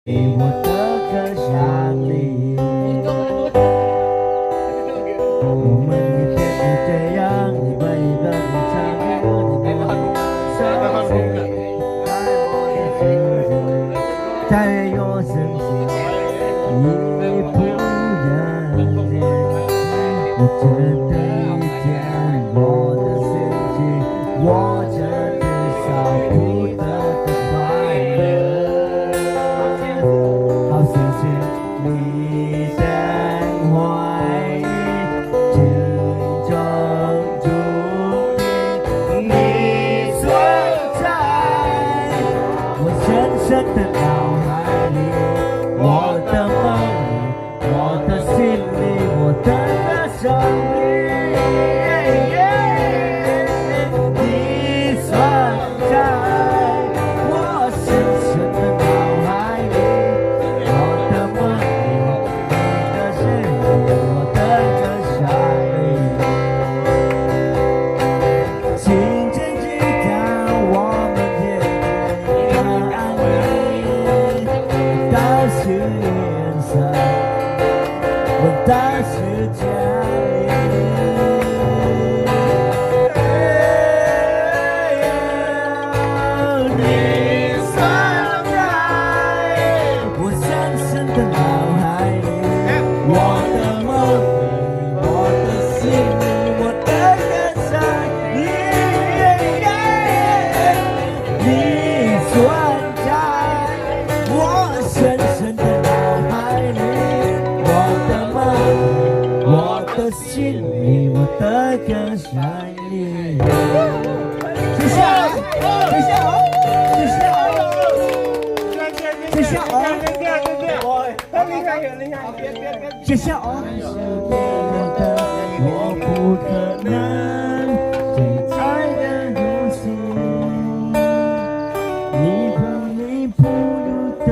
我的歌响里，我们一天是这样，一段一段的唱歌，你们伤心，在我身边，你不认真，我真的遇见我的心情，我真的少不得的快乐。好谢谢你的怀疑，真正注定你存在我深深的脑海里，我的梦里，我的心里，我的歌声里，你存在我深深的脑海里，我的梦里，你的心里，我的歌声里，请真知道我们天天的安慰，都是颜色，我都是家你存在我深深的脑海里，我的梦里，我的心里，我的歌声里，你存在我深深的脑海里，我的梦里，我的心里，我的歌声里。谢谢啊，谢谢啊，谢谢啊，谢谢啊，很厉害，很厉害，谢谢啊。我不可能最爱的东西，你不懂，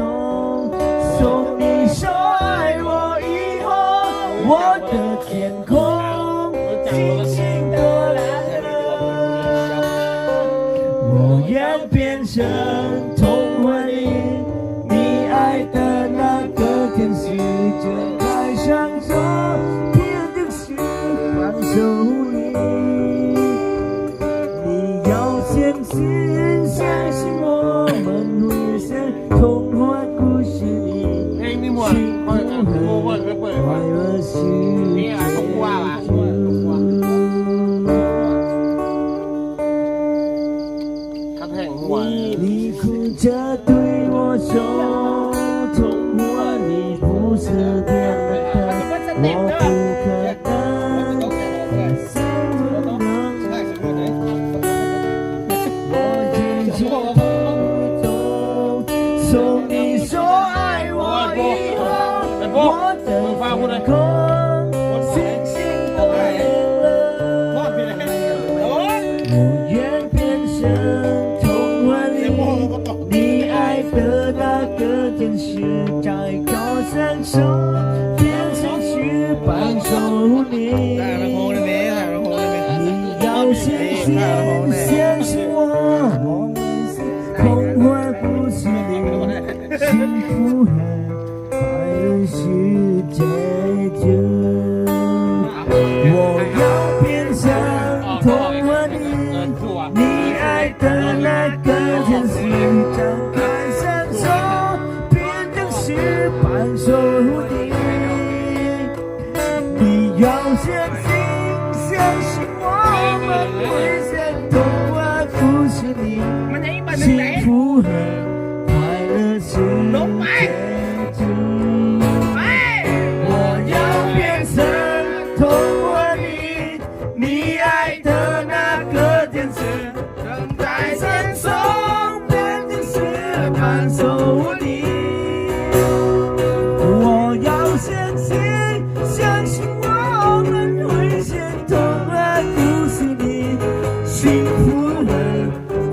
送你说爱我以后，我的天空星星多蓝了，我愿变成童话里你爱的那个天使，睁开双手，变成是放手你，你要相信，相信我们会像童话故事里，幸福和快乐是结局。你哭着对我说，童话里不是这样的，我不可能，可是我能，我渐渐不懂，从你说爱我以后，我的天空星星都亮了，我愿变成童话里你爱的那个天使，在高山上变成翅膀守你，你要相信，相信我们是童话故事里幸福和快乐是结局。我要变成童话里你爱的那个天使，张开双手，变成翅膀守护你。你要相信，相信我们会像童话故事里，幸福和快乐是结局。我要变成童话里你爱的那个天使，等待伸手，变成翅膀守护你。我要相信，相信我们会像童话故事里，幸福和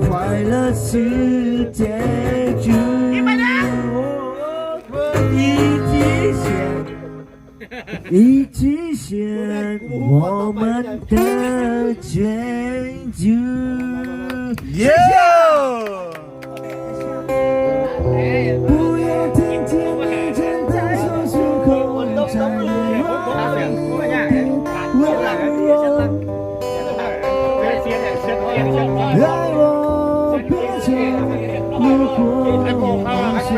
快乐是结局。一起写我们的结局。不要听见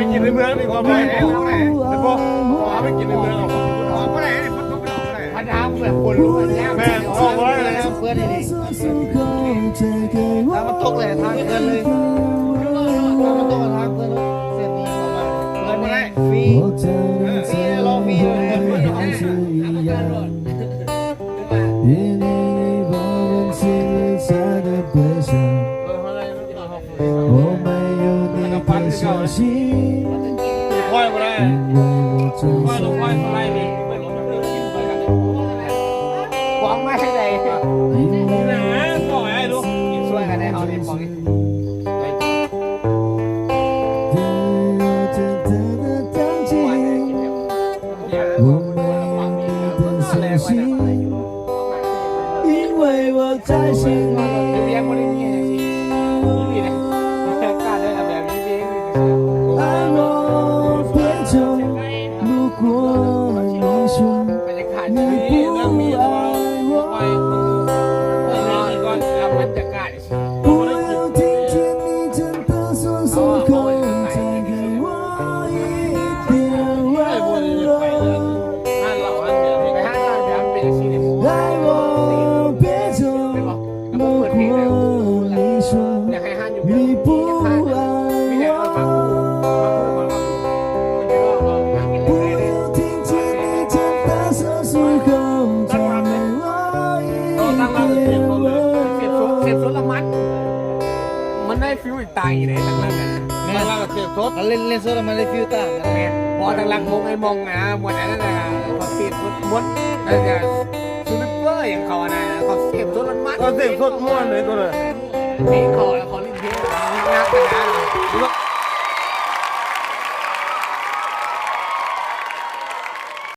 ไปกินในเมืองดีกว่าไปแต่พวกไปกินในเมืองเอาไปไหนเนี่ยมันต้องไปออกไปไหน พันธะเปลือกคนรู้กันยาก แม่ออกไปเลยนะ เพื่อนนี่ถ้ามันตกเลยทางเพื่อนเลยถ้ามันตกทางเพื่อนเส้นนี้ออกมาเพื่อนไม่ได้ฟรีฟรีรอฟรีเลย我没有你的消息， ค่อยไปได้ 因为我总 ค่อยลงค่อยไปนี่ หวังไม่ให้ใด นะปล่อยให้ดู ช่วยกันได้เอาดิบอกดิ 真的当今，我没有你的消息，因为我在心里。 เลี้ยงคนนี้นี่นะกล้าได้แบบนี้เลี้ยง 爱我变成，如果你说 มันจะขาด 你 นี่ 不 เรื่องมีแล้ว 爱 ไป 我， ก่อนแล้วมันจะขาด 不要听见你真的说出口，再给我一点温柔。 ห้าเหล่าอันเดียว ไปห้างานแบบเป็นชีวิต 爱我变成，如果你说 อยากให้ห้างอยู่ 你不爱 ไม่อยากเอามา我，不要听见你真的说出口，再给我一点温柔。 เสียบสดละมันได้ฟิวอีกตายเลยทั้งนั้น นี่ว่าเสียบสด เล่นโซดมันได้ฟิวตาแม่พอทางหลังมงไอ้มงนะมวนนั้นนะเขาเสียบมดอะไรเนี่ยซูเปอร์อย่างเขานะเขาเสียบโซดมัน ก็เสียบสดม้วนเลยตัวเลย เพลงเขาเขาเล่นเพลงนักนะ